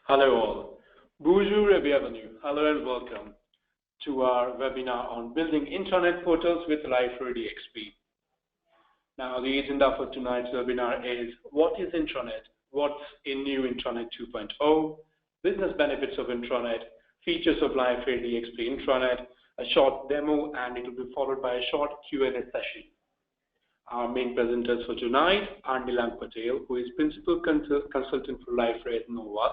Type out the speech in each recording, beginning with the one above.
Hello all. Bonjour et bienvenue. Hello and welcome to our webinar on building intranet portals with Liferay DXP. Now the agenda for tonight's webinar is what is intranet, what's in new intranet 2.0, business benefits of intranet, features of Liferay DXP intranet, a short demo, and it will be followed by a short Q&A session. Our main presenters for tonight are Nilank Patel, who is Principal Consultant for Liferay at Nova.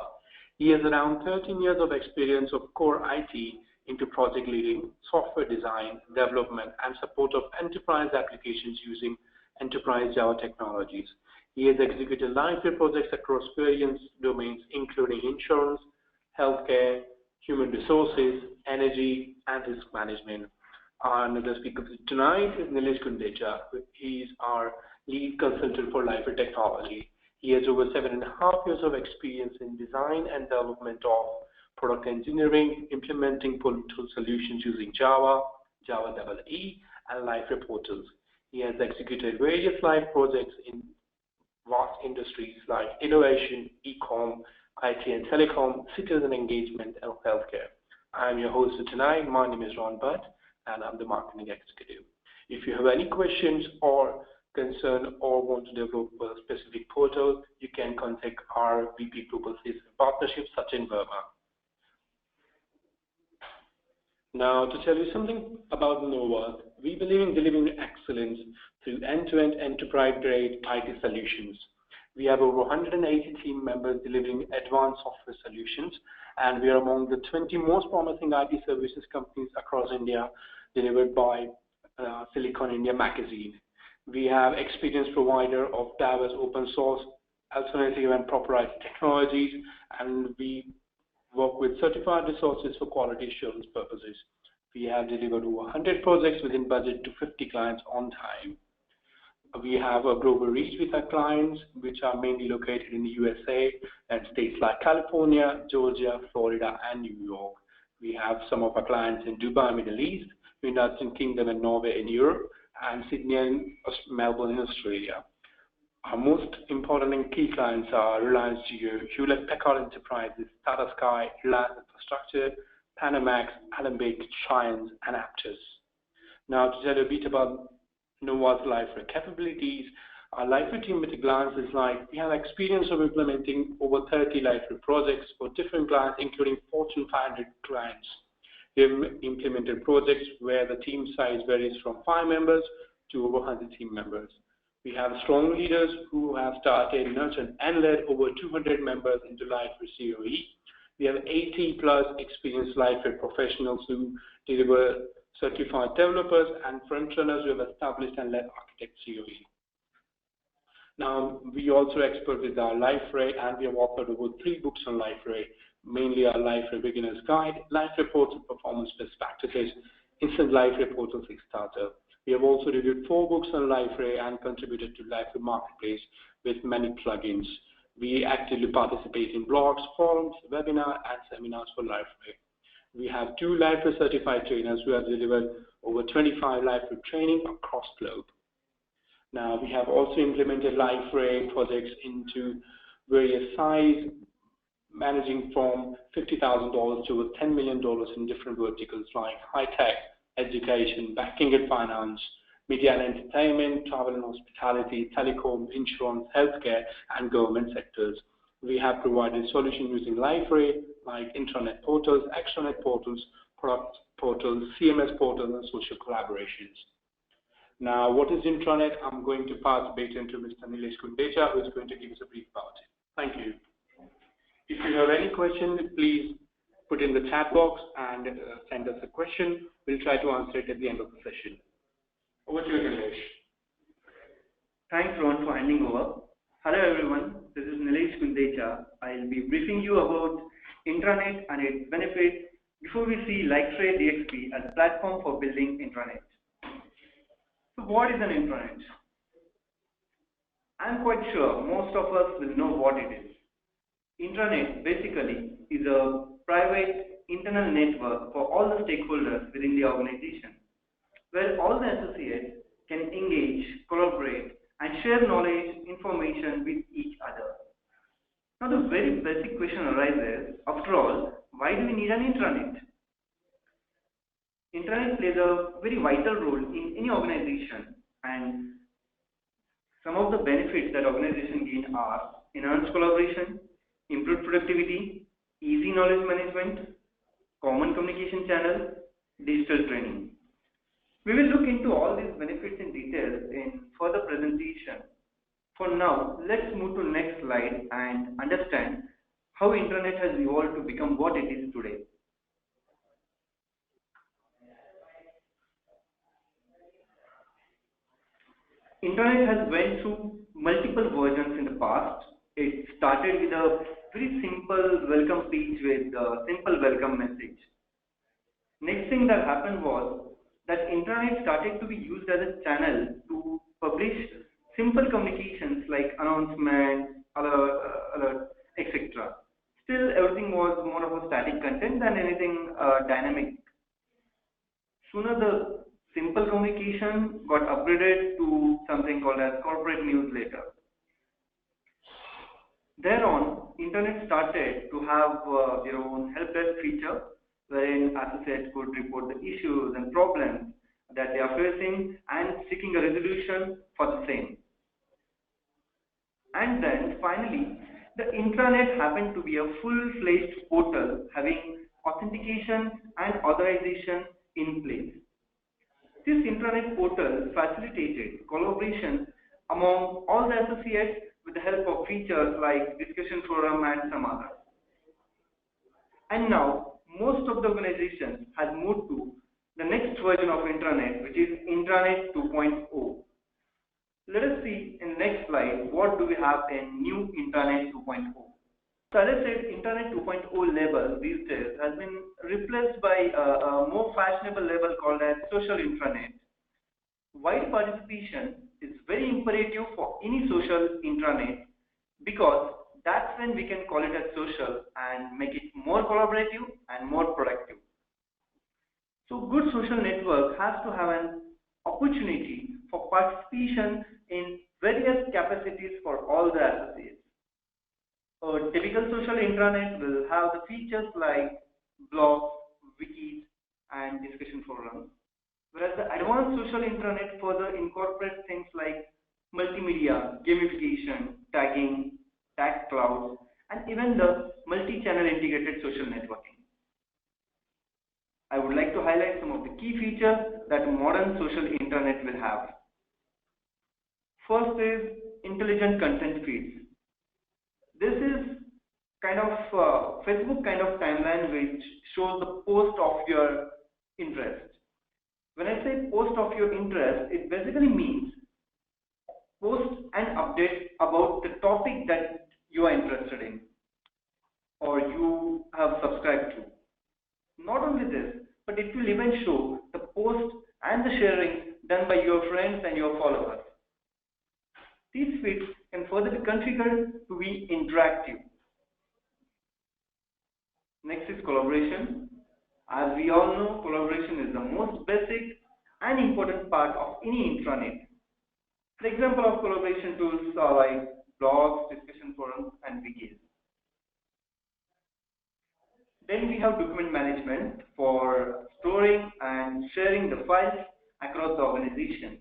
He has around 13 years of experience of core IT into project leading, software design, development, and support of enterprise applications using enterprise Java technologies. He has executed Liferay projects across various domains, including insurance, healthcare, human resources, energy, and risk management. Another speaker tonight is Nilesh Gundecha. He is our lead consultant for Liferay Technology. He has over 7.5 years of experience in design and development of product engineering, implementing portal solutions using Java, Java EE, and Liferay portals. He has executed various live projects in vast industries like innovation, e-com, IT and telecom, citizen engagement, and healthcare. I am your host for tonight. My name is Ron Butt, and I'm the marketing executive. If you have any questions or concern or want to develop a specific portal, you can contact our VP Global Sales and Partnerships, Sachin Verma. Now, to tell you something about Nova, we believe in delivering excellence through end-to-end enterprise-grade IT solutions. We have over 180 team members delivering advanced software solutions, and we are among the 20 most promising IT services companies across India, delivered by Silicon India magazine. We have experienced provider of diverse open source, alternative and proprietary technologies, and we work with certified resources for quality assurance purposes. We have delivered over 100 projects within budget to 50 clients on time. We have a global reach with our clients, which are mainly located in the USA and states like California, Georgia, Florida, and New York. We have some of our clients in Dubai, Middle East, United Kingdom and Norway in Europe, and Sydney and Melbourne in Australia. Our most important and key clients are Reliance Jio, Hewlett Packard Enterprises, Tata Sky, Reliance Infrastructure, Panamax, Alembic, Science, and Aptus. Now, to tell you a bit about Nova's Liferay capabilities, our Liferay team at a glance is like we have experience of implementing over 30 Liferay projects for different clients, including Fortune 500 clients. We have implemented projects where the team size varies from 5 members to over 100 team members. We have strong leaders who have started, nurtured, and led over 200 members into Liferay COE. We have 80+ experienced Liferay professionals who deliver certified developers and frontrunners who have established and led architect COE. Now, we also expert with our Liferay, and we have authored over 3 books on Liferay, mainly our Liferay Beginner's Guide, Liferay Portal Performance Best Practices, Instant Liferay Portal Kickstarter. We have also reviewed 4 books on Liferay and contributed to Liferay Marketplace with many plugins. We actively participate in blogs, forums, webinars, and seminars for Liferay. We have 2 Liferay certified trainers who have delivered over 25 Liferay training across the globe. Now, we have also implemented Liferay projects into various size, managing from $50,000 to over $10 million in different verticals like high-tech, education, banking and finance, media and entertainment, travel and hospitality, telecom, insurance, healthcare, and government sectors. We have provided solutions using Liferay like intranet portals, extranet portals, product portals, CMS portals, and social collaborations. Now, what is intranet? I'm going to pass the baton to Mr. Nilesh Gundecha, who is going to give us a brief about it. Thank you. If you have any questions, please put in the chat box and send us a question. We'll try to answer it at the end of the session. Over to you, Nilesh. Thanks, Ron, for handing over. Hello, everyone. This is Nilesh Gundecha. I'll be briefing you about intranet and its benefits before we see Liferay DXP as a platform for building intranet. So what is an intranet? I'm quite sure most of us will know what it is. Intranet basically is a private internal network for all the stakeholders within the organization, where all the associates can engage, collaborate, and share knowledge, information with each other. Now the very basic question arises, after all, why do we need an intranet? Intranet plays a very vital role in any organization, and some of the benefits that organization gain are enhanced collaboration, improved productivity, easy knowledge management, common communication channel, digital training. We will look into all these benefits in detail in further presentation. For now, let's move to next slide and understand how intranet has evolved to become what it is today. Intranet has went through multiple versions in the past. It started with a very simple welcome page with a simple welcome message. Next thing that happened was that intranet started to be used as a channel to publish simple communications like announcements, alerts, etc. Still, everything was more of a static content than anything dynamic. Sooner, the simple communication got upgraded to something called as corporate newsletter. Thereon, internet started to have their own help desk feature, wherein associates could report the issues and problems that they are facing and seeking a resolution for the same. And then finally, the intranet happened to be a full-fledged portal having authentication and authorization in place. This intranet portal facilitated collaboration among all the associates with the help of features like discussion forum and some others. And now, most of the organizations has moved to the next version of intranet, which is Intranet 2.0. Let us see in the next slide what do we have in new Intranet 2.0. So as I said, Intranet 2.0 label these days has been replaced by a more fashionable label called as social intranet. Wide participation is very imperative for any social intranet because that's when we can call it as social and make it more collaborative and more productive. So good social network has to have an opportunity for participation in various capacities for all the associates. A typical social intranet will have the features like blogs, wikis, and discussion forums, whereas the advanced social intranet further incorporates things like multimedia, gamification, tagging, tag clouds, and even the multi-channel integrated social networking. I would like to highlight some of the key features that modern social intranet will have. First is intelligent content feeds. This is kind of Facebook kind of timeline which shows the post of your interest. When I say post of your interest, it basically means post an update about the topic that you are interested in or you have subscribed to. Not only this, but it will even show the post and the sharing done by your friends and your followers. These feeds can further be configured to be interactive. Next is collaboration. As we all know, collaboration is the most basic and important part of any intranet. The example of collaboration tools are like blogs, discussion forums, and wikis. Then we have document management for storing and sharing the files across the organization.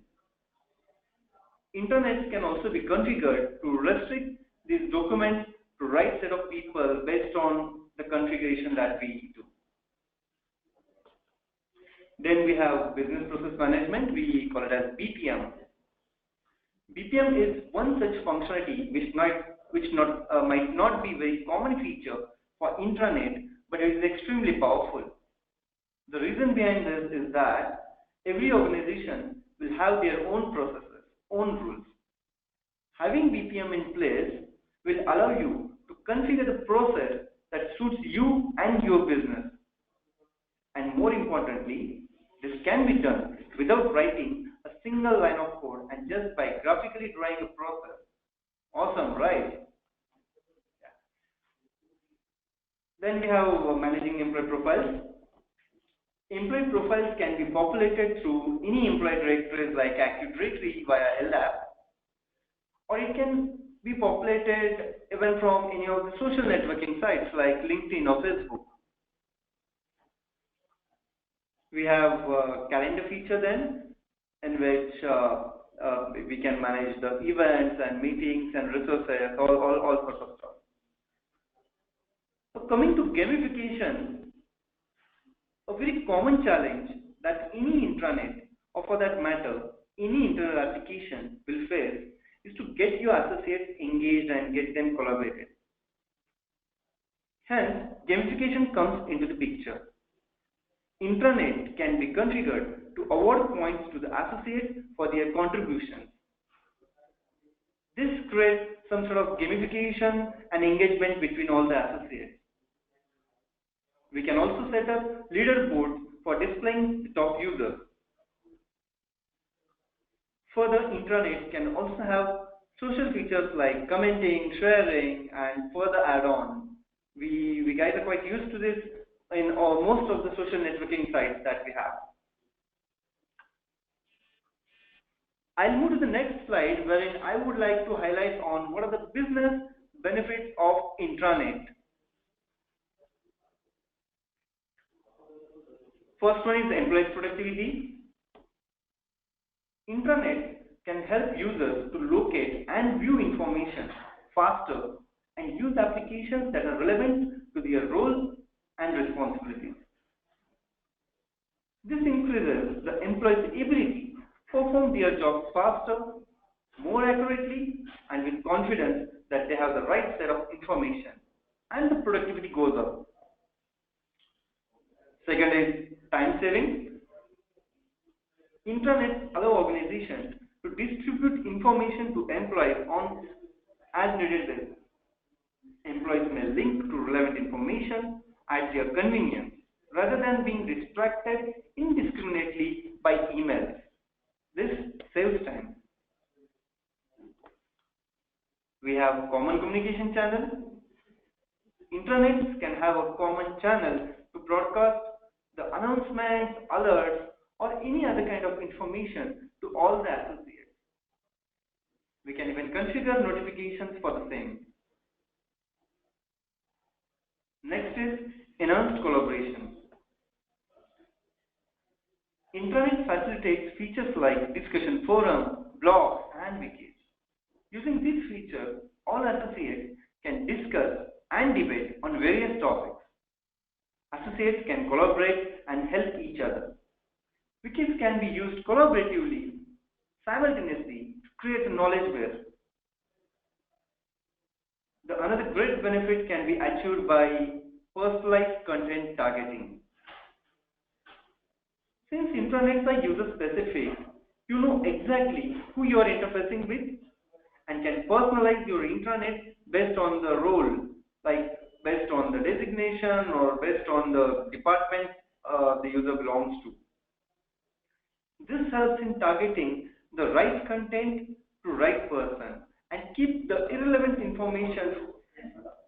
Intranets can also be configured to restrict these documents to right set of people based on the configuration that we do. Then we have business process management, we call it as BPM. BPM is one such functionality which might not be very common feature for intranet, but it is extremely powerful. The reason behind this is that every organization will have their own processes, own rules. Having BPM in place will allow you to configure the process that suits you and your business. And more importantly, this can be done without writing a single line of code and just by graphically drawing a process. Awesome, right? Yeah. Then we have managing employee profiles. Employee profiles can be populated through any employee directories like Active Directory via LDAP, or it can be populated even from any of the social networking sites like LinkedIn or Facebook. We have a calendar feature then, in which we can manage the events and meetings and resources, all sorts of stuff. So coming to gamification, a very common challenge that any intranet, or for that matter, any internal application will face is to get your associates engaged and get them collaborated. Hence, gamification comes into the picture. Intranet can be configured to award points to the associates for their contributions. This creates some sort of gamification and engagement between all the associates. We can also set up leaderboards for displaying the top users. Further, intranet can also have social features like commenting, sharing, and further add-on. We guys are quite used to this in most of the social networking sites that we have. I'll move to the next slide, wherein I would like to highlight on what are the business benefits of intranet. First one is the employees' productivity. Intranet can help users to locate and view information faster and use applications that are relevant to their role and responsibilities. This increases the employee's ability to perform their jobs faster, more accurately, and with confidence that they have the right set of information, and the productivity goes up. Second is time saving. Intranets allow organizations to distribute information to employees on as needed basis. Employees may link to relevant information at their convenience rather than being distracted indiscriminately by emails. This saves time. We have common communication channels. Intranets can have a common channel to broadcast the announcements, alerts, or any other kind of information to all the associates. We can even configure notifications for the same. Next is enhanced collaboration. Intranet facilitates features like discussion forum, blogs, and wikis. Using these features, all associates can discuss and debate on various topics. Associates can collaborate and help each other. Wikis can be used collaboratively, simultaneously, to create a knowledge base. Another great benefit can be achieved by personalized content targeting. Since intranets are user specific, you know exactly who you are interfacing with and can personalize your intranet based on the role, like based on the designation or based on the department the user belongs to. This helps in targeting the right content to right person and keep the irrelevant information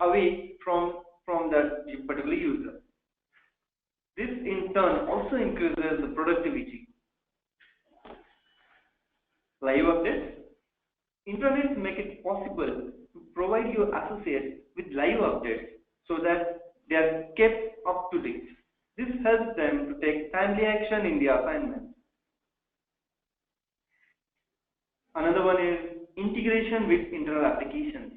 away from that particular user. This in turn also increases the productivity. Live updates. Intranets make it possible to provide your associates with live updates so that they are kept up to date. This helps them to take timely action in their assignments. Another one is integration with internal applications.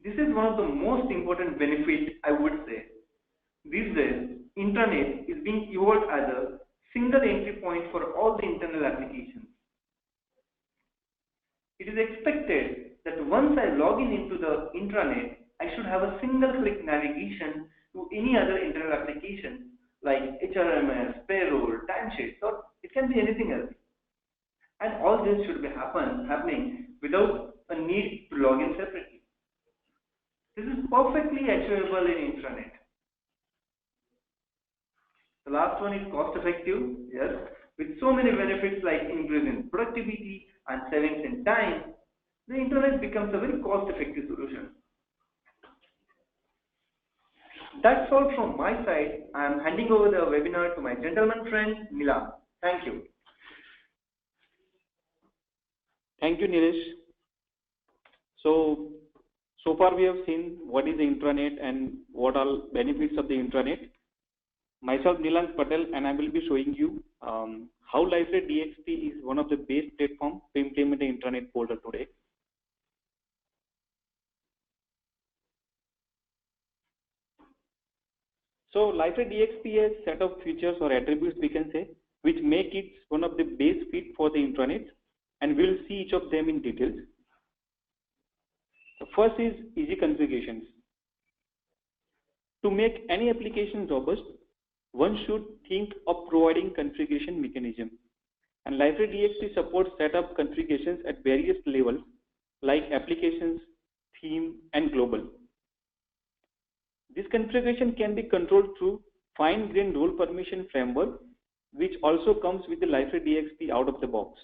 This is one of the most important benefits, I would say. These days, intranet is being evolved as a single entry point for all the internal applications. It is expected that once I log into the intranet, I should have a single click navigation to any other internal application like HRMS, payroll, timesheets, or it can be anything else. And all this should be happening without a need to log in separately. This is perfectly achievable in intranet. The last one is cost effective. Yes, with so many benefits like increase in productivity and savings in time, the intranet becomes a very cost effective solution. That's all from my side. I am handing over the webinar to my gentleman friend Milan. Thank you. Thank you, Nilesh. So far we have seen what is the intranet and what all benefits of the intranet. Myself Nilank Patel, and I will be showing you how LifeRay DXP is one of the best platforms to implement the intranet portal today. So LifeRay DXP has set of features or attributes, we can say, which make it one of the best fit for the intranet, and we'll see each of them in details. The first is easy configurations. To make any application robust, one should think of providing configuration mechanism. And LifeRay DXP supports setup configurations at various levels like applications, theme, and global. This configuration can be controlled through fine-grained role permission framework, which also comes with the LifeRay DXP out of the box.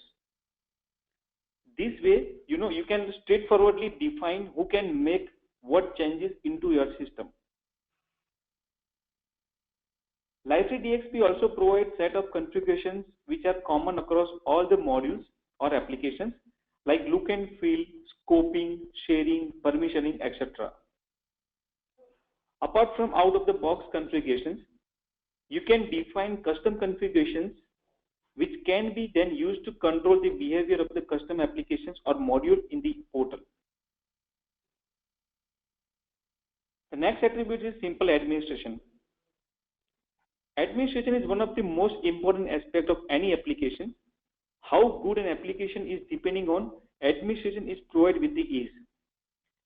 This way, you can straightforwardly define who can make what changes into your system. LifeRay DXP also provides set of configurations which are common across all the modules or applications like look and feel, scoping, sharing, permissioning, etc. Apart from out-of-the-box configurations, you can define custom configurations which can be then used to control the behavior of the custom applications or module in the portal. The next attribute is simple administration. Administration is one of the most important aspects of any application. How good an application is depending on administration is provided with the ease.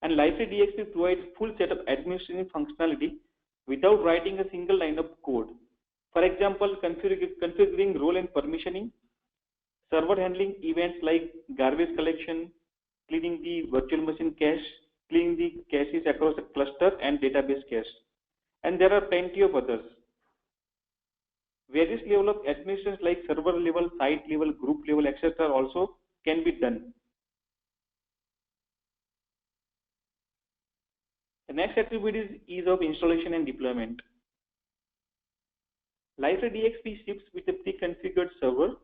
And LifeRay DXP provides full set of administration functionality without writing a single line of code. For example, configuring role and permissioning, server handling events like garbage collection, cleaning the virtual machine cache, cleaning the caches across a cluster and database cache. And there are plenty of others. Various level of administrations like server level, site level, group level, etc. also can be done. The next attribute is ease of installation and deployment. LifeRay DXP ships with a pre-configured server.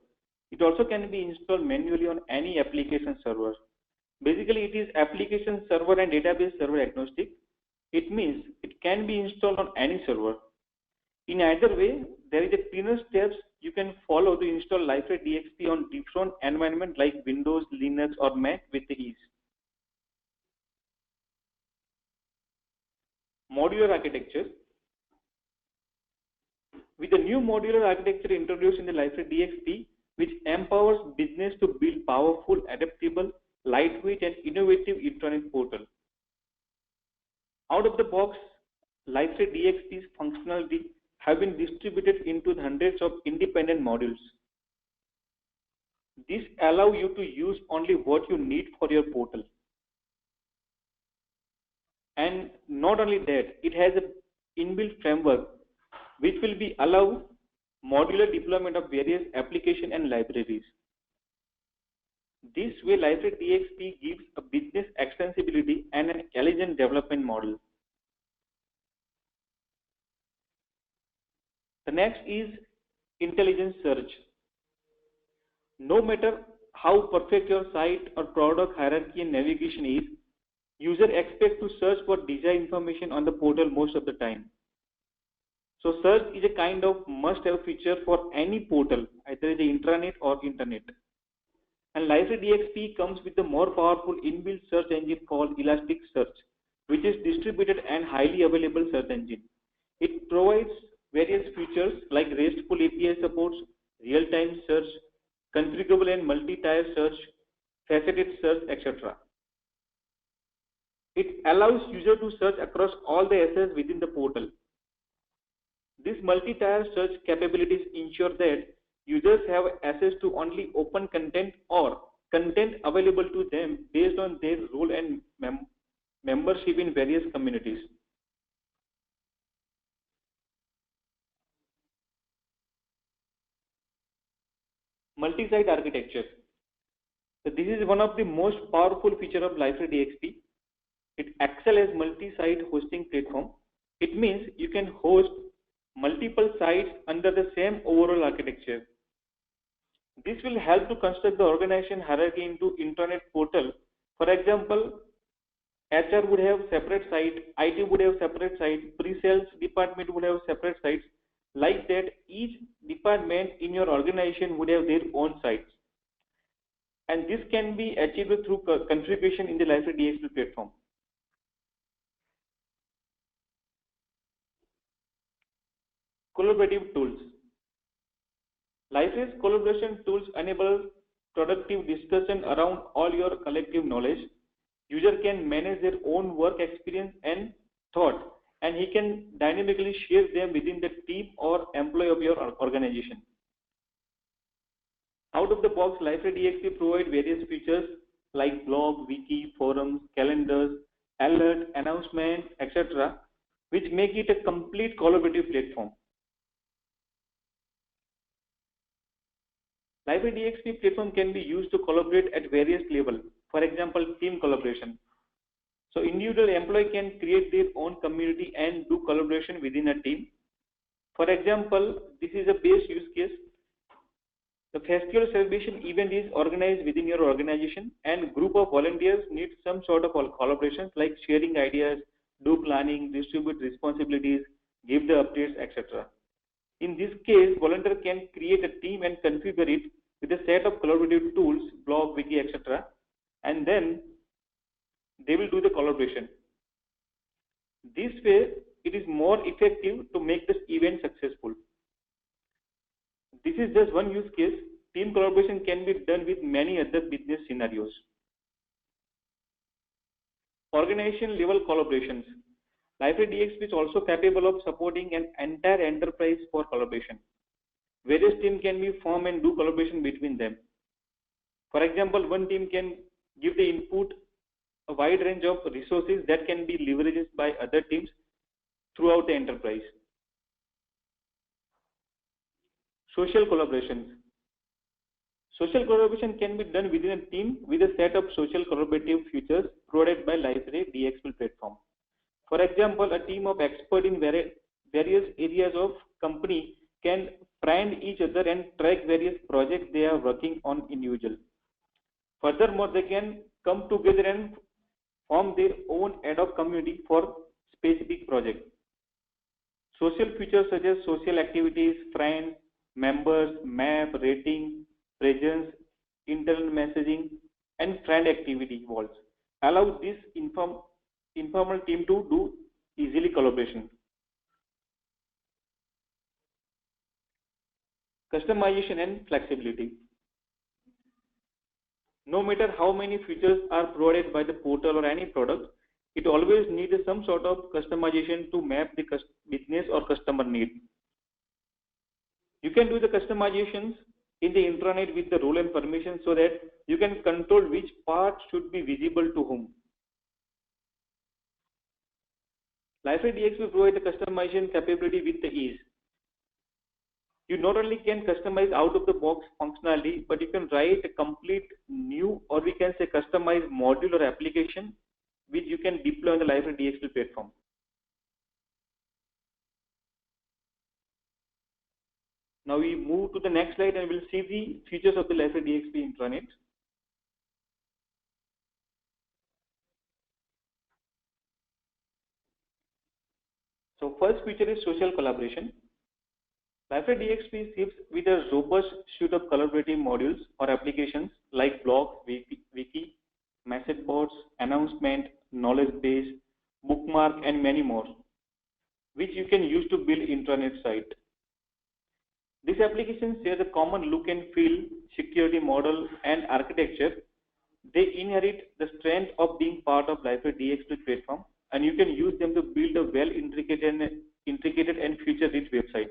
It also can be installed manually on any application server. Basically, it is application server and database server agnostic. It means it can be installed on any server. In either way, there is a cleaner steps you can follow to install LifeRay DXP on different environment like Windows, Linux, or Mac with ease. Modular architecture. With the new modular architecture introduced in the LifeRay DXP, which empowers business to build powerful, adaptable, lightweight, and innovative intranet portal. Out of the box, LifeRay DXP's functionality have been distributed into hundreds of independent modules. This allows you to use only what you need for your portal. And not only that, it has an inbuilt framework which will be allow modular deployment of various applications and libraries. This way, LifeRay DXP gives a business extensibility and an elegant development model. The next is intelligent search. No matter how perfect your site or product hierarchy and navigation is, user expect to search for desired information on the portal most of the time. So search is a kind of must-have feature for any portal, either the intranet or internet. And LifeRay DXP comes with a more powerful inbuilt search engine called Elasticsearch, which is distributed and highly available search engine. It provides various features like RESTful API supports, real-time search, configurable and multi-tier search, faceted search, etc. It allows user to search across all the assets within the portal. These multi-tier search capabilities ensure that users have access to only open content or content available to them based on their role and membership in various communities. Multi-site architecture. So this is one of the most powerful features of LifeRay DXP. It excels as multi-site hosting platform. It means you can host multiple sites under the same overall architecture. This will help to construct the organization hierarchy into intranet portal. For example, HR would have separate site, IT would have separate site, pre-sales department would have separate sites. Like that, each department in your organization would have their own sites. And this can be achieved through configuration in the Liferay DXP platform. Collaborative tools. Liferay's collaboration tools enable productive discussion around all your collective knowledge. User can manage their own work experience and thought, and he can dynamically share them within the team or employee of your organization. Out of the box, Liferay DXP provides various features like blog, wiki, forums, calendars, alert, announcement, etc., which make it a complete collaborative platform. Liferay DXP platform can be used to collaborate at various levels. For example, team collaboration. So individual employee can create their own community and do collaboration within a team. For example, this is a base use case. The festival celebration event is organized within your organization, and group of volunteers need some sort of collaborations like sharing ideas, do planning, distribute responsibilities, give the updates, etc. In this case, volunteer can create a team and configure it with a set of collaborative tools, blog, wiki, etc. And then they will do the collaboration. This way, it is more effective to make this event successful. This is just one use case. Team collaboration can be done with many other business scenarios. Organization level collaborations. Liferay DXP is also capable of supporting an entire enterprise for collaboration. Various teams can be formed and do collaboration between them. For example, one team can give the input a wide range of resources that can be leveraged by other teams throughout the enterprise. Social collaborations. Social collaboration can be done within a team with a set of social collaborative features provided by Liferay DXP platform. For example, a team of experts in various areas of company can friend each other and track various projects they are working on individually. Furthermore, they can come together and form their own ad hoc community for specific projects. Social features such as social activities, friends, members, map, rating, presence, internal messaging, and friend activity walls allow this informal team to do easily collaboration. Customization and flexibility. No matter how many features are provided by the portal or any product, it always needs some sort of customization to map the business or customer need. You can do the customizations in the intranet with the role and permission so that you can control which part should be visible to whom. Liferay DXP provides the customization capability with the ease. You not only can customize out of the box functionality, but you can write a complete new, or we can say customized module or application which you can deploy on the Liferay DXP platform. Now we move to the next slide and we'll see the features of the Liferay DXP intranet. So first feature is social collaboration. Liferay DXP ships with a robust suite of collaborative modules or applications like blog, wiki, message boards, announcement, knowledge base, bookmark, and many more, which you can use to build intranet site. These applications share a common look and feel, security model, and architecture. They inherit the strength of being part of Liferay DXP platform, and you can use them to build a well integrated and feature-rich website.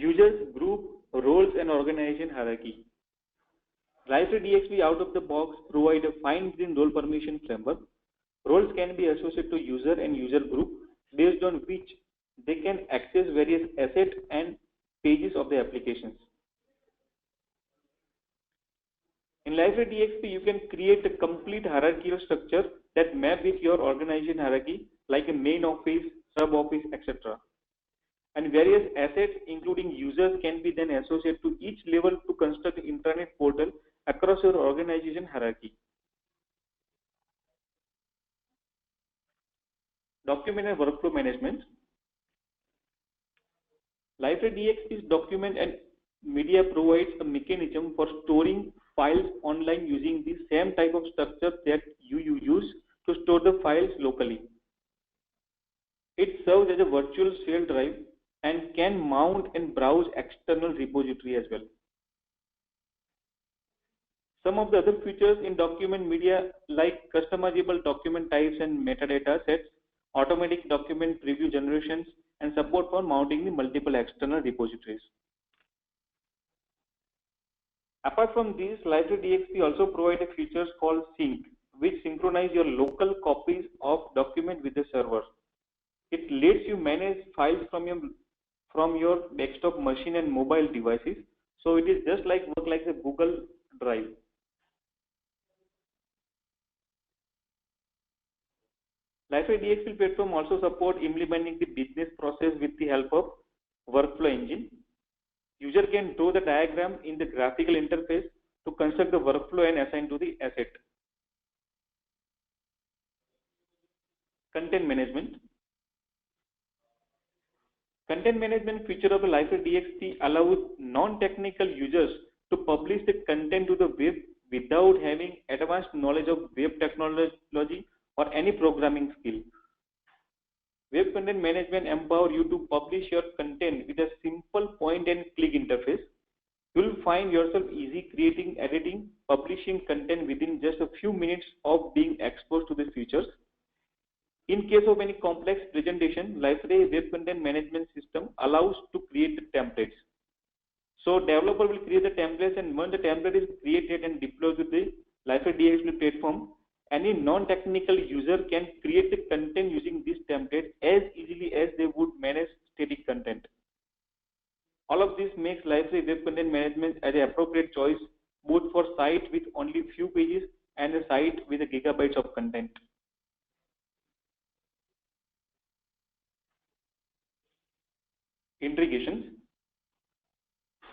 Users, group, roles, and organization hierarchy. Liferay DXP out of the box provide a fine-grained role permission framework. Roles can be associated to user and user group based on which they can access various assets and pages of the applications. In Liferay DXP, you can create a complete hierarchical structure that maps with your organization hierarchy like a main office, sub office, etc. And various assets including users can be then associated to each level to construct an intranet portal across your organization hierarchy. Document and workflow management. Liferay DXP's document and media provides a mechanism for storing files online using the same type of structure that you use to store the files locally. It serves as a virtual shared drive and can mount and browse external repository as well. Some of the other features in document media like customizable document types and metadata sets, automatic document preview generations, and support for mounting the multiple external repositories. Apart from these, Liferay DXP also provides features called Sync, which synchronize your local copies of document with the server. It lets you manage files from your desktop machine and mobile devices. So it is just like work like a Google Drive. Liferay DXP platform also support implementing the business process with the help of workflow engine. User can draw the diagram in the graphical interface to construct the workflow and assign to the asset. Content management. Content management feature of the Liferay DXP allows non-technical users to publish the content to the web without having advanced knowledge of web technology or any programming skill. Web content management empowers you to publish your content with a simple point and click interface. You will find yourself easy creating, editing, publishing content within just a few minutes of being exposed to the features. In case of any complex presentation, Liferay Web Content Management System allows to create the templates. So developer will create the templates, and when the template is created and deployed to the Liferay DXP platform, any non-technical user can create the content using this template as easily as they would manage static content. All of this makes Liferay Web Content Management as an appropriate choice both for site with only few pages and a site with a gigabytes of content. Integrations.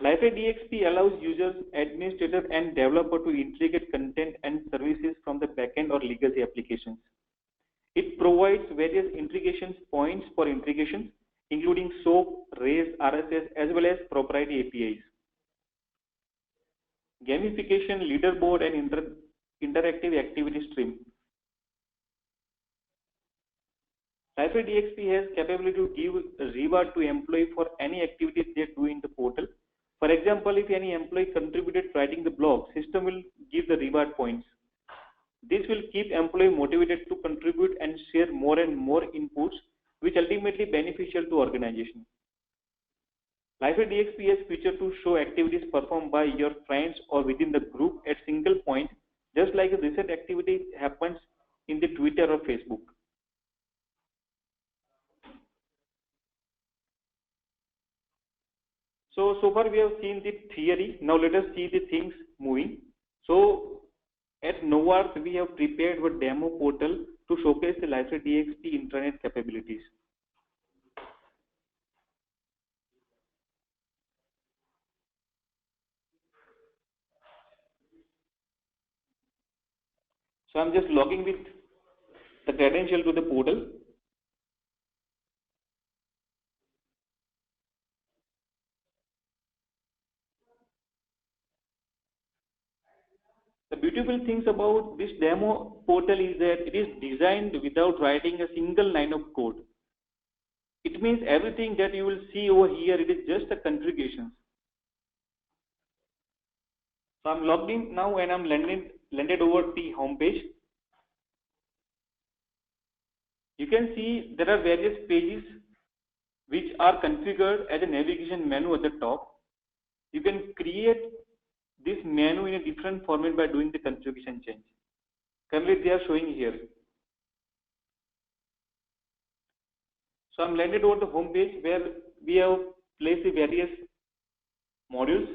Liferay DXP allows users, administrator, and developer to integrate content and services from the backend or legacy applications. It provides various integration points for integrations, including SOAP, REST, RSS, as well as proprietary APIs. Gamification, leaderboard, and interactive activity stream. Liferay DXP has capability to give a reward to employee for any activities they do in the portal. For example, if any employee contributed writing the blog, system will give the reward points. This will keep employee motivated to contribute and share more and more inputs, which ultimately beneficial to organization. Liferay DXP has feature to show activities performed by your friends or within the group at single point, just like a recent activity happens in the Twitter or Facebook. So far we have seen the theory. Now let us see the things moving. So at Novartis, we have prepared a demo portal to showcase the Liferay DXP intranet capabilities. So I'm just logging with the credential to the portal. The beautiful things about this demo portal is that it is designed without writing a single line of code. It means everything that you will see over here, it is just a configuration. So I'm logged in now and I'm landed over the home page. You can see there are various pages which are configured as a navigation menu at the top. You can create this menu in a different format by doing the configuration change. Currently they are showing here. So I'm landed over the home page where we have placed the various modules.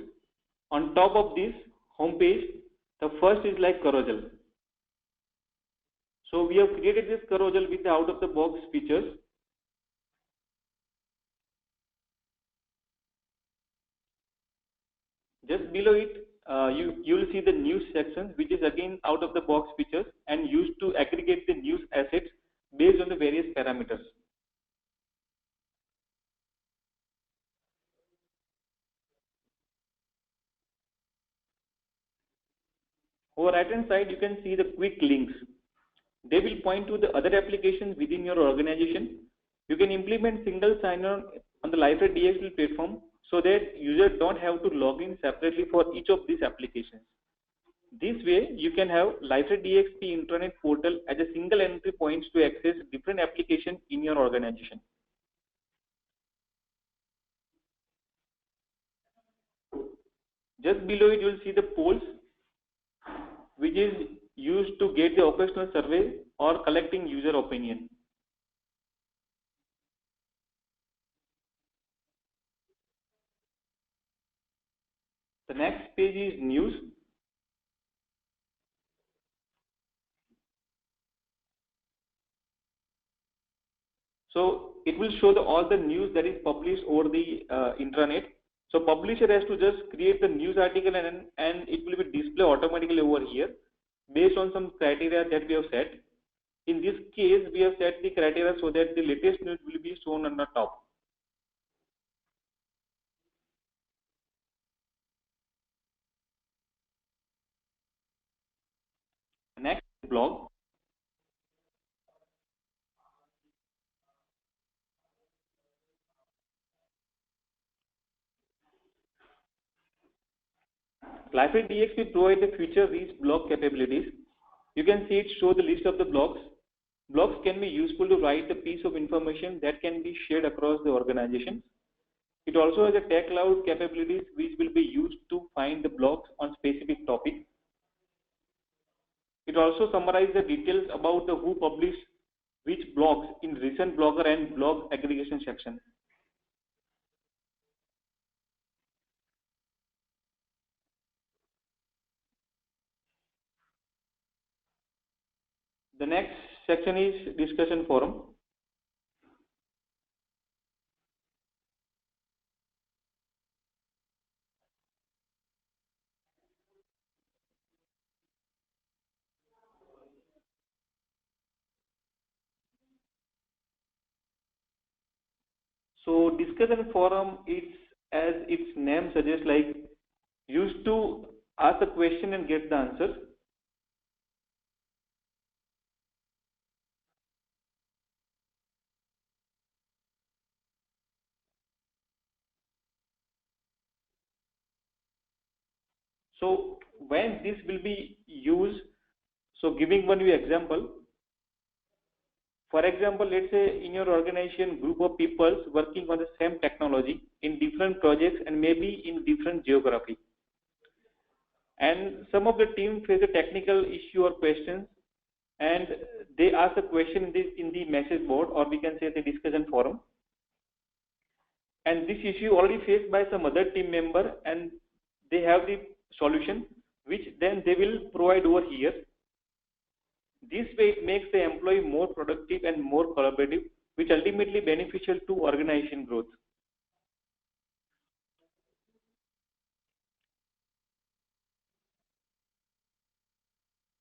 On top of this home page, the first is like carousel. So we have created this carousel with the out of the box features. Just below it, you'll see the news section, which is again out of the box features and used to aggregate the news assets based on the various parameters. Over right hand side, you can see the quick links. They will point to the other applications within your organization. You can implement single sign-on the Liferay DXP platform so that users don't have to log in separately for each of these applications. This way, you can have Liferay DXP intranet portal as a single entry point to access different applications in your organization. Just below it, you will see the polls, which is used to get the operational survey or collecting user opinion. The next page is news. So it will show all the news that is published over the intranet. So publisher has to just create the news article and it will be displayed automatically over here based on some criteria that we have set. In this case, we have set the criteria so that the latest news will be shown on the top. Next, blog. Liferay DXP provides the feature-rich blog capabilities. You can see it show the list of the blogs. Blogs can be useful to write a piece of information that can be shared across the organization. It also has a tag cloud capabilities which will be used to find the blogs on specific topics. It also summarizes the details about the who published which blogs in recent blogger and blog aggregation section. The next section is discussion forum. So discussion forum is, as its name suggests, like used to ask a question and get the answer. So when this will be used, so giving one example. For example, let's say in your organization, group of people working on the same technology in different projects and maybe in different geography. And some of the team face a technical issue or questions, and they ask a question in the message board, or we can say the discussion forum. And this issue already faced by some other team member, and they have the solution, which then they will provide over here. This way it makes the employee more productive and more collaborative, which ultimately beneficial to organization growth.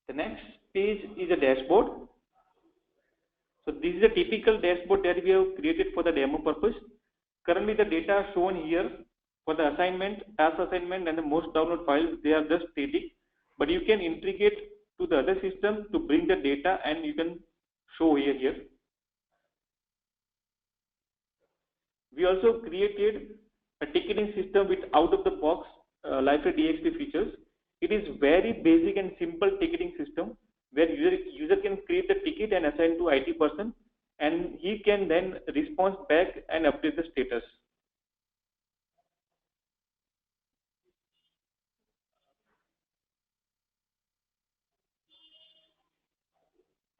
The next page is a dashboard. So this is a typical dashboard that we have created for the demo purpose. Currently the data shown here for the assignment, task assignment and the most download files, they are just static, but you can integrate to the other system to bring the data and you can show here. We also created a ticketing system with out of the box Liferay DXP features. It is very basic and simple ticketing system where user can create a ticket and assign to IT person, and he can then respond back and update the status.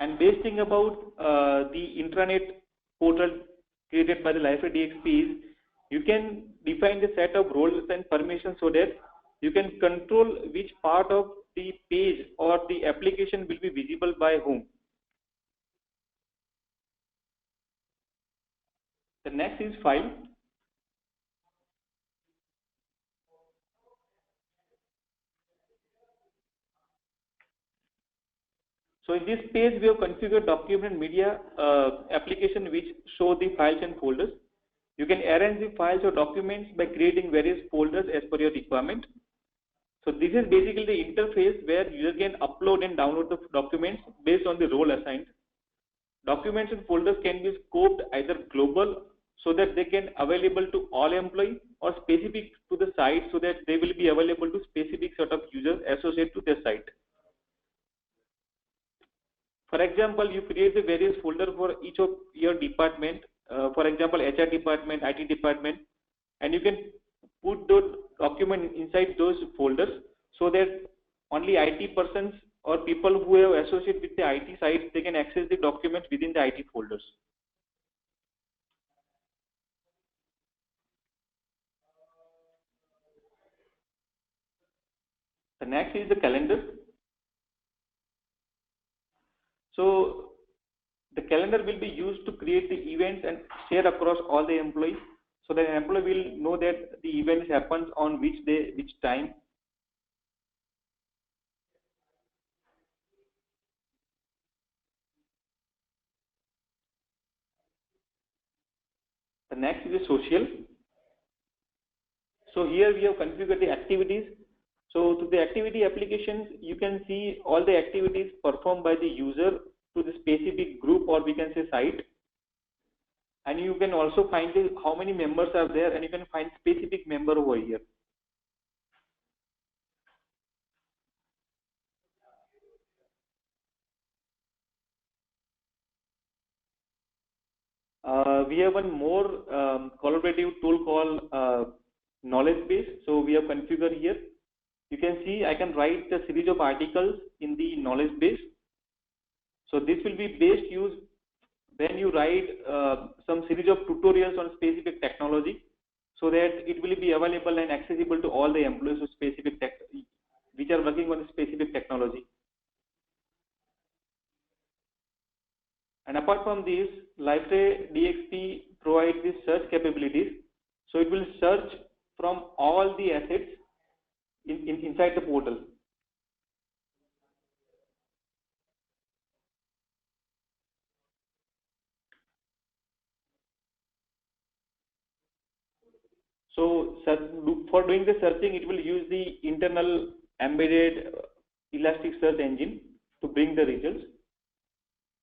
And best thing about the intranet portal created by the Liferay DXP is you can define the set of roles and permissions so that you can control which part of the page or the application will be visible by whom. The next is file. So in this page, we have configured document and media application which show the files and folders. You can arrange the files or documents by creating various folders as per your requirement. So this is basically the interface where user can upload and download the documents based on the role assigned. Documents and folders can be scoped either global so that they can available to all employees or specific to the site so that they will be available to specific set of users associated to their site. For example, you create the various folders for each of your department, for example, HR department, IT department, and you can put those documents inside those folders so that only IT persons or people who have associated with the IT site, they can access the documents within the IT folders. The next is the calendar. So the calendar will be used to create the events and share across all the employees so that an employee will know that the event happens on which day, which time. The next is the social. So here we have configured the activities. So to the activity applications, you can see all the activities performed by the user to the specific group or we can say site. And you can also find how many members are there and you can find specific member over here. We have one more collaborative tool called knowledge base. So we have configured here. You can see I can write a series of articles in the knowledge base. So this will be best used when you write some series of tutorials on specific technology so that it will be available and accessible to all the employees of specific tech which are working on a specific technology. And apart from this, Liferay DXP provides the search capabilities. So it will search from all the assets inside the portal. So for doing the searching, it will use the internal embedded Elasticsearch engine to bring the results.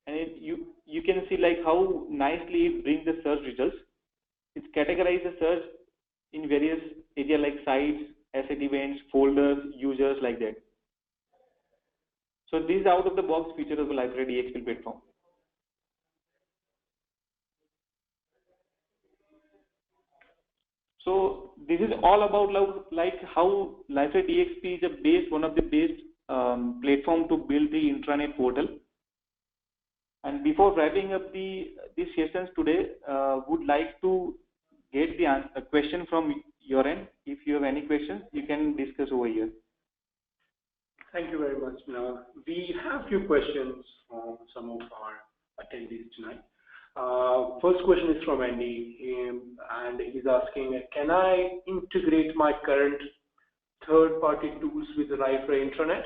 And you can see like how nicely it brings the search results. It's categorized the search in various areas like sites, asset events, folders, users, like that. So this is out of the box feature of the Liferay DXP platform. So this is all about like how Liferay DXP is one of the best platform to build the intranet portal. And before wrapping up these sessions today, would like to get the question from your end. If you have any questions, you can discuss over here. Thank you very much. Now, we have a few questions from some of our attendees tonight. First question is from Andy, and he's asking, can I integrate my current third-party tools with the Liferay intranet?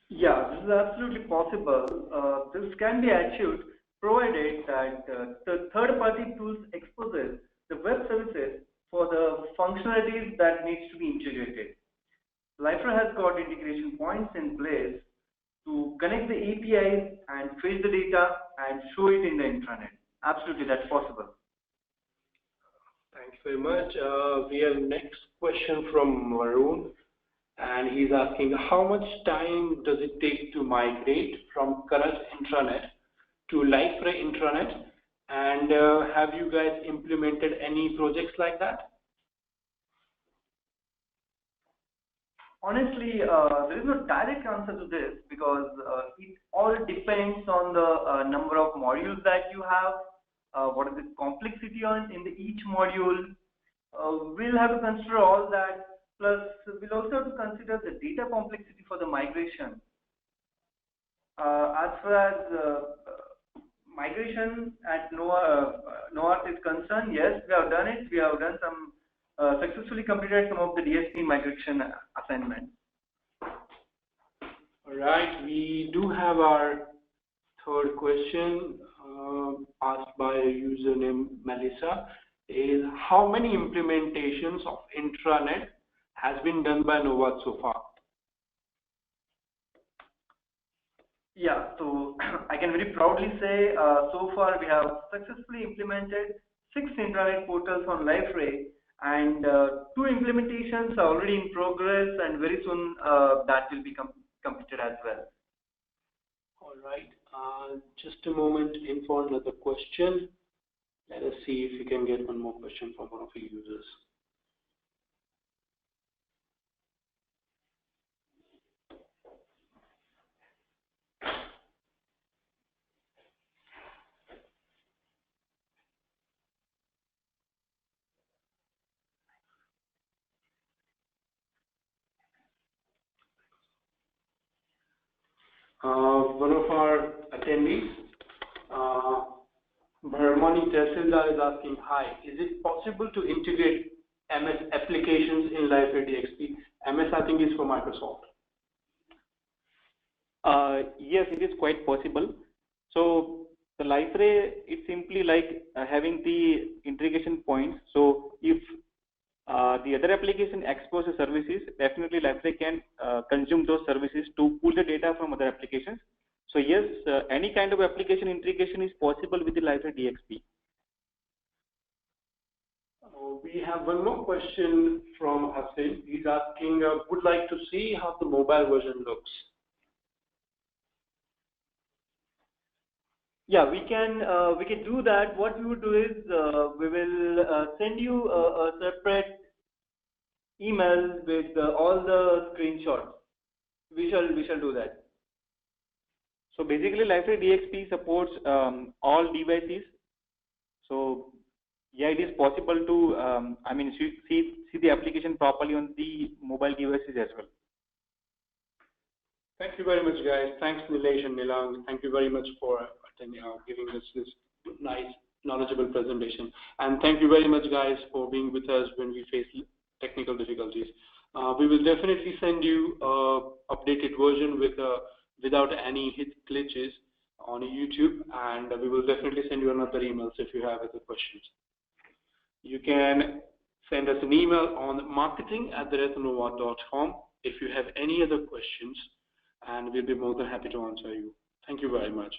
Yeah, this is absolutely possible. This can be achieved provided that the third-party tools exposes the web services for the functionalities that needs to be integrated. Liferay has got integration points in place to connect the APIs and fetch the data and show it in the intranet. Absolutely, that's possible. Thanks very much. We have next question from Varun. And he's asking, how much time does it take to migrate from current intranet to Liferay intranet? And have you guys implemented any projects like that? Honestly, there is no direct answer to this because it all depends on the number of modules that you have, what is the complexity in each module. We'll have to consider all that. Plus, we'll also have to consider the data complexity for the migration. As far as migration at NOARTH is concerned, yes, we have done it. We have done some successfully completed some of the DSP migration assignments. All right, we do have our third question asked by a user named Melissa is how many implementations of intranet has been done by Novat so far? Yeah, so I can very proudly say so far we have successfully implemented 6 intranet portals on Liferay, and 2 implementations are already in progress, and very soon that will be completed as well. All right, just a moment in for another question. Let us see if we can get one more question from one of the users. One of our attendees, Bharmani Tehsildar, is asking, hi, is it possible to integrate MS applications in Liferay DXP? MS, I think, is for Microsoft. Yes, it is quite possible. So the Liferay, it's simply like having the integration points. So if the other application exposes services, definitely Liferay can consume those services to pull the data from other applications. So yes, any kind of application integration is possible with the Liferay DXP. We have one more question from Hassan. He's asking, would like to see how the mobile version looks. Yeah, we can do that. What we would do is we will send you a separate email with all the screenshots. We shall do that. So basically, Liferay DXP supports all devices. So yeah, it is possible to see the application properly on the mobile devices as well. Thank you very much, guys. Thanks, Nilesh and Nilang. Thank you very much for giving us this nice, knowledgeable presentation. And thank you very much, guys, for being with us when we face technical difficulties. We will definitely send you an updated version without any glitches on YouTube, and we will definitely send you another email if you have other questions. You can send us an email on marketing@novat.com if you have any other questions, and we'll be more than happy to answer you. Thank you very much.